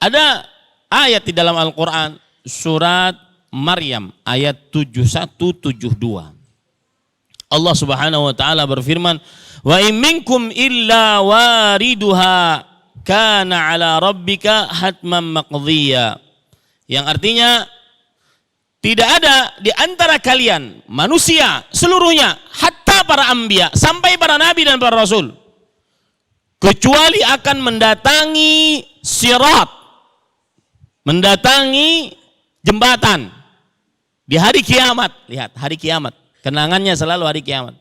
Ada ayat di dalam Al-Quran, surat Maryam ayat 71-72. Allah Subhanahu wa taala berfirman, "Wa in minkum illa wariduha kana 'ala rabbika hatman maqdhiya." Yang artinya tidak ada di antara kalian manusia seluruhnya, hatta para anbiya, sampai para nabi dan para rasul, kecuali akan mendatangi sirat, mendatangi jembatan di hari kiamat. Lihat, hari kiamat. Kenangannya selalu hari kiamat.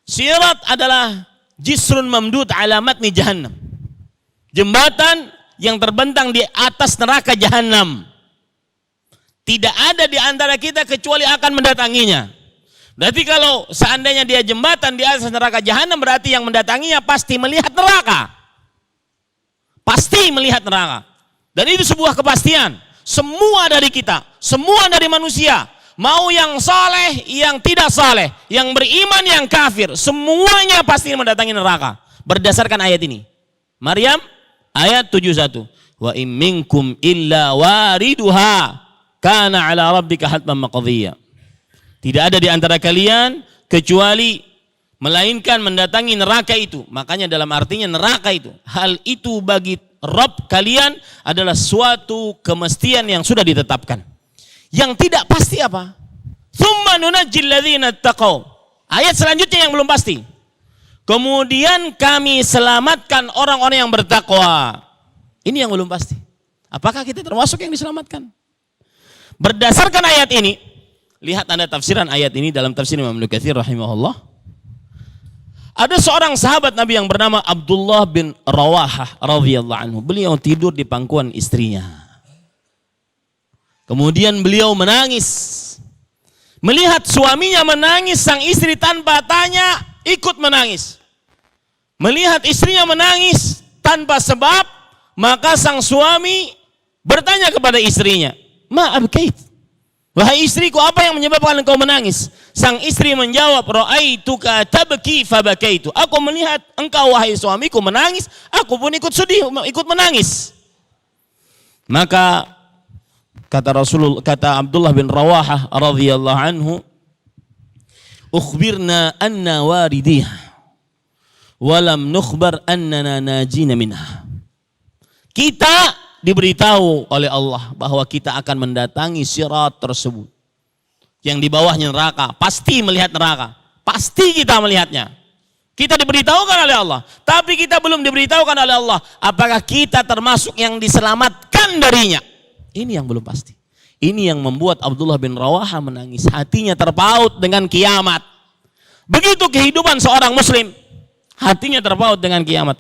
Sirat adalah jisrun mamdud ala matni jahannam. Jembatan yang terbentang di atas neraka jahannam. Tidak ada di antara kita kecuali akan mendatanginya. Berarti kalau seandainya dia jembatan di atas neraka jahannam, berarti yang mendatanginya pasti melihat neraka. Pasti melihat neraka. Dan itu sebuah kepastian. Semua dari kita, semua dari manusia, mau yang saleh, yang tidak saleh, yang beriman, yang kafir, semuanya pasti mendatangi neraka. Berdasarkan ayat ini. Maryam ayat 71. Wa in minkum illa wariduha kana 'ala rabbika hatman maqdhiya. Tidak ada di antara kalian kecuali melainkan mendatangi neraka itu. Makanya dalam artinya neraka itu, hal itu bagi Rabb kalian adalah suatu kemestian yang sudah ditetapkan. Yang tidak pasti apa? Tsumma nunajjil ladzina taqaw. Ayat selanjutnya yang belum pasti. Kemudian kami selamatkan orang-orang yang bertakwa. Ini yang belum pasti. Apakah kita termasuk yang diselamatkan? Berdasarkan ayat ini, lihat Anda tafsiran ayat ini dalam tafsir Imam Ibnu Katsir rahimahullah. Ada seorang sahabat Nabi yang bernama Abdullah bin Rawahah radhiyallahu anhu. Beliau tidur di pangkuan istrinya. Kemudian beliau menangis. Melihat suaminya menangis, sang istri tanpa tanya ikut menangis. Melihat istrinya menangis tanpa sebab, maka sang suami bertanya kepada istrinya, "Ma abkait?" Wahai istriku, apa yang menyebabkan engkau menangis? Sang istri menjawab, "Ra'aituka tabki fabakaitu." Aku melihat engkau wahai suamiku menangis, aku pun ikut sedih, ikut menangis. Maka kata Abdullah bin Rawahah radhiyallahu anhu, "Ukhbirna anna waridiyah wa lam nukhbar annana najina minha." Kita diberitahu oleh Allah bahwa kita akan mendatangi sirat tersebut yang di bawahnya neraka, pasti melihat neraka, pasti kita melihatnya. Kita diberitahukan oleh Allah, tapi kita belum diberitahukan oleh Allah apakah kita termasuk yang diselamatkan darinya. Ini yang belum pasti. Ini yang membuat Abdullah bin Rawahah menangis, hatinya terpaut dengan kiamat. Begitu kehidupan seorang muslim, hatinya terpaut dengan kiamat.